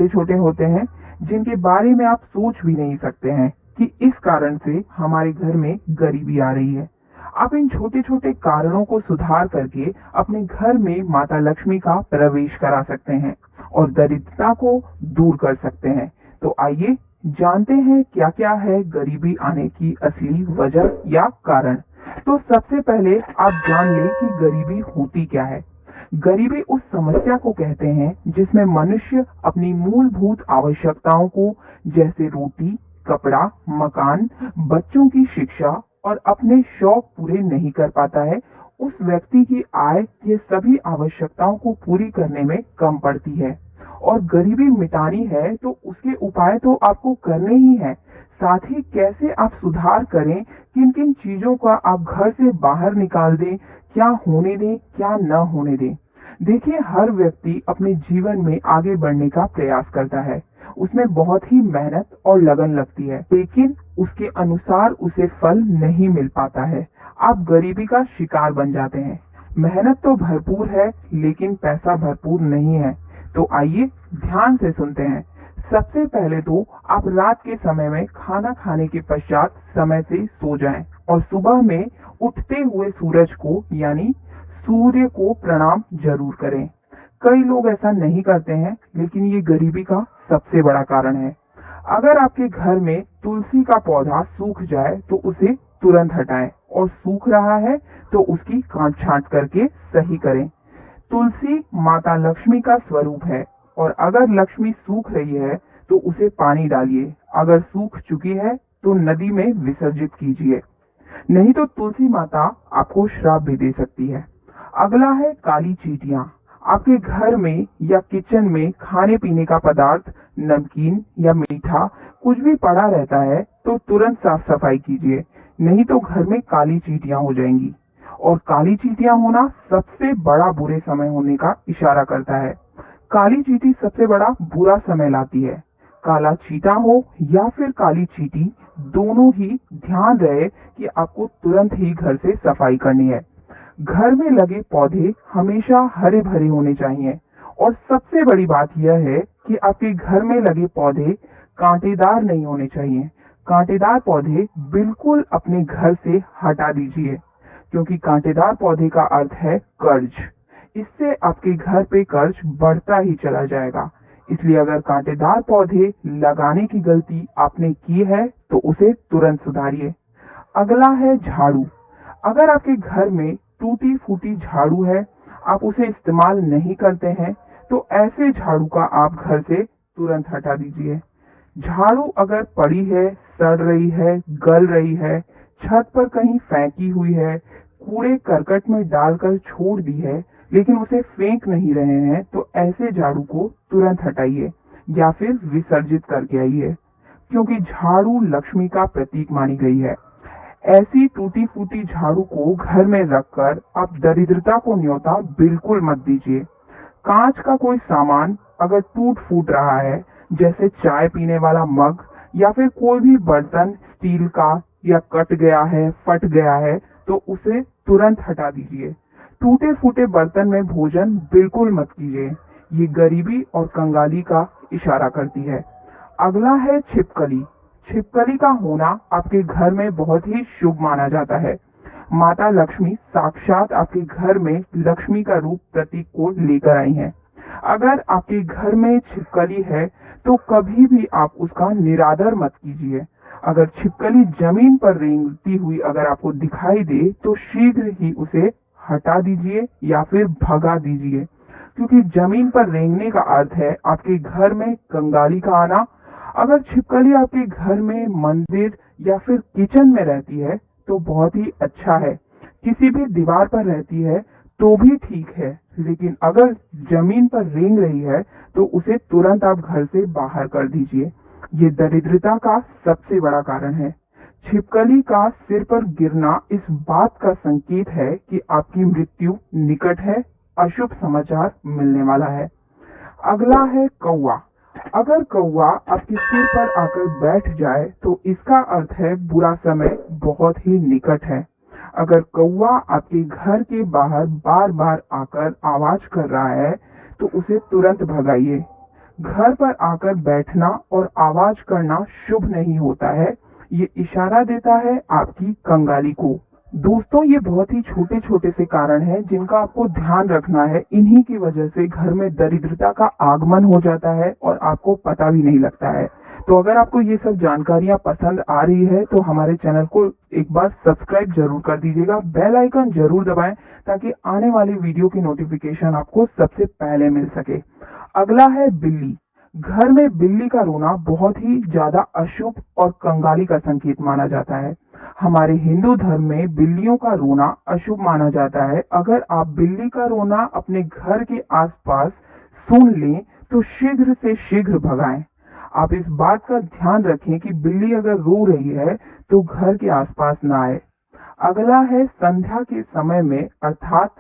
छोटे छोटे होते हैं जिनके बारे में आप सोच भी नहीं सकते हैं कि इस कारण से हमारे घर में गरीबी आ रही है। आप इन छोटे छोटे कारणों को सुधार करके अपने घर में माता लक्ष्मी का प्रवेश करा सकते हैं और दरिद्रता को दूर कर सकते हैं। तो आइए जानते हैं क्या क्या है गरीबी आने की असली वजह या कारण। तो सबसे पहले आप जान लें कि गरीबी होती क्या है। गरीबी उस समस्या को कहते हैं जिसमें मनुष्य अपनी मूलभूत आवश्यकताओं को, जैसे रोटी, कपड़ा, मकान, बच्चों की शिक्षा और अपने शौक पूरे नहीं कर पाता है। उस व्यक्ति की आय ये सभी आवश्यकताओं को पूरी करने में कम पड़ती है और गरीबी मिटानी है तो उसके उपाय तो आपको करने ही हैं। साथ ही कैसे आप सुधार करें, किन किन चीजों का आप घर से बाहर निकाल दें, क्या होने दें क्या न होने दें। देखिए, हर व्यक्ति अपने जीवन में आगे बढ़ने का प्रयास करता है, उसमें बहुत ही मेहनत और लगन लगती है, लेकिन उसके अनुसार उसे फल नहीं मिल पाता है। आप गरीबी का शिकार बन जाते हैं। मेहनत तो भरपूर है लेकिन पैसा भरपूर नहीं है। तो आइए ध्यान से सुनते हैं। सबसे पहले तो आप रात के समय में खाना खाने के पश्चात समय से सो जाएं और सुबह में उठते हुए सूरज को यानी सूर्य को प्रणाम जरूर करें। कई लोग ऐसा नहीं करते हैं, लेकिन ये गरीबी का सबसे बड़ा कारण है। अगर आपके घर में तुलसी का पौधा सूख जाए तो उसे तुरंत हटाएं और सूख रहा है तो उसकी काट छांट करके सही करें। तुलसी माता लक्ष्मी का स्वरूप है और अगर लक्ष्मी सूख रही है तो उसे पानी डालिए। अगर सूख चुकी है तो नदी में विसर्जित कीजिए, नहीं तो तुलसी माता आपको श्राप भी दे सकती है। अगला है काली चींटियां। आपके घर में या किचन में खाने पीने का पदार्थ, नमकीन या मीठा कुछ भी पड़ा रहता है तो तुरंत साफ सफाई कीजिए, नहीं तो घर में काली चींटियां हो जाएंगी। और काली चींटियां होना सबसे बड़ा बुरे समय होने का इशारा करता है। काली चींटी सबसे बड़ा बुरा समय लाती है। काला चींटा हो या फिर काली चींटी, दोनों ही ध्यान रहे कि आपको तुरंत ही घर से सफाई करनी है। घर में लगे पौधे हमेशा हरे भरे होने चाहिए और सबसे बड़ी बात यह है कि आपके घर में लगे पौधे कांटेदार नहीं होने चाहिए। कांटेदार पौधे बिल्कुल अपने घर से हटा दीजिए, क्योंकि कांटेदार पौधे का अर्थ है कर्ज। इससे आपके घर पे कर्ज बढ़ता ही चला जाएगा। इसलिए अगर कांटेदार पौधे लगाने की गलती आपने की है तो उसे तुरंत सुधारिए। अगला है झाड़ू। अगर आपके घर में टूटी फूटी झाड़ू है, आप उसे इस्तेमाल नहीं करते हैं, तो ऐसे झाड़ू का आप घर से तुरंत हटा दीजिए। झाड़ू अगर पड़ी है, सड़ रही है, गल रही है, छत पर कहीं फेंकी हुई है, कूड़े करकट में डालकर छोड़ दी है, लेकिन उसे फेंक नहीं रहे हैं, तो ऐसे झाड़ू को तुरंत हटाइए या फिर विसर्जित करके आइए, क्योंकि झाड़ू लक्ष्मी का प्रतीक मानी गई है। ऐसी टूटी फूटी झाड़ू को घर में रखकर आप दरिद्रता को न्योता बिल्कुल मत दीजिए। कांच का कोई सामान अगर टूट फूट रहा है, जैसे चाय पीने वाला मग या फिर कोई भी बर्तन स्टील का या कट गया है, फट गया है, तो उसे तुरंत हटा दीजिए। टूटे फूटे बर्तन में भोजन बिल्कुल मत कीजिए, ये गरीबी और कंगाली का इशारा करती है। अगला है छिपकली। छिपकली का होना आपके घर में बहुत ही शुभ माना जाता है। माता लक्ष्मी साक्षात आपके घर में लक्ष्मी का रूप प्रतीक को लेकर आई हैं। अगर आपके घर में छिपकली है तो कभी भी आप उसका निरादर मत कीजिए। अगर छिपकली जमीन पर रेंगती हुई अगर आपको दिखाई दे तो शीघ्र ही उसे हटा दीजिए या फिर भगा दीजिए, क्योंकि जमीन पर रेंगने का अर्थ है आपके घर में कंगाली का आना। अगर छिपकली आपके घर में, मंदिर या फिर किचन में रहती है तो बहुत ही अच्छा है। किसी भी दीवार पर रहती है तो भी ठीक है, लेकिन अगर जमीन पर रेंग रही है तो उसे तुरंत आप घर से बाहर कर दीजिए। ये दरिद्रता का सबसे बड़ा कारण है। छिपकली का सिर पर गिरना इस बात का संकेत है कि आपकी मृत्यु निकट है, अशुभ समाचार मिलने वाला है। अगला है कौवा। अगर कौवा आपके सिर पर आकर बैठ जाए तो इसका अर्थ है बुरा समय बहुत ही निकट है। अगर कौवा आपके घर के बाहर बार बार आकर आवाज कर रहा है तो उसे तुरंत भगाइए। घर पर आकर बैठना और आवाज करना शुभ नहीं होता है। ये इशारा देता है आपकी कंगाली को। दोस्तों, ये बहुत ही छोटे छोटे से कारण हैं जिनका आपको ध्यान रखना है। इन्हीं की वजह से घर में दरिद्रता का आगमन हो जाता है और आपको पता भी नहीं लगता है। तो अगर आपको ये सब जानकारियां पसंद आ रही है तो हमारे चैनल को एक बार सब्सक्राइब जरूर कर दीजिएगा, बेल आइकन जरूर दबाएं ताकि आने वाली वीडियो की नोटिफिकेशन आपको सबसे पहले मिल सके। अगला है बिल्ली। घर में बिल्ली का रोना बहुत ही ज्यादा अशुभ और कंगाली का संकेत माना जाता है। हमारे हिंदू धर्म में बिल्लियों का रोना अशुभ माना जाता है। अगर आप बिल्ली का रोना अपने घर के आसपास सुन लें तो शीघ्र से शीघ्र भगाएं। आप इस बात का ध्यान रखें कि बिल्ली अगर रो रही है तो घर के आसपास ना आए। अगला है संध्या के समय में, अर्थात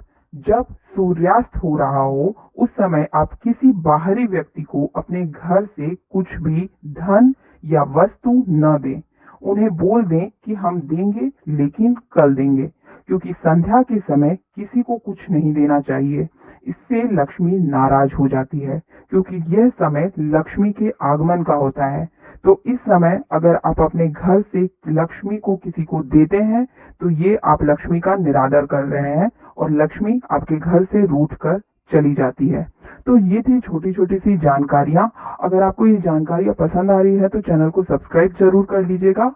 जब सूर्यास्त हो रहा हो उस समय आप किसी बाहरी व्यक्ति को अपने घर से कुछ भी धन या वस्तु न दें। उन्हें बोल दें कि हम देंगे लेकिन कल देंगे, क्योंकि संध्या के समय किसी को कुछ नहीं देना चाहिए। इससे लक्ष्मी नाराज हो जाती है, क्योंकि यह समय लक्ष्मी के आगमन का होता है। तो इस समय अगर आप अपने घर से लक्ष्मी को किसी को देते हैं तो ये आप लक्ष्मी का निरादर कर रहे हैं और लक्ष्मी आपके घर से रूठ कर चली जाती है। तो ये थी छोटी छोटी सी जानकारियां। अगर आपको ये जानकारियां पसंद आ रही है तो चैनल को सब्सक्राइब जरूर कर लीजिएगा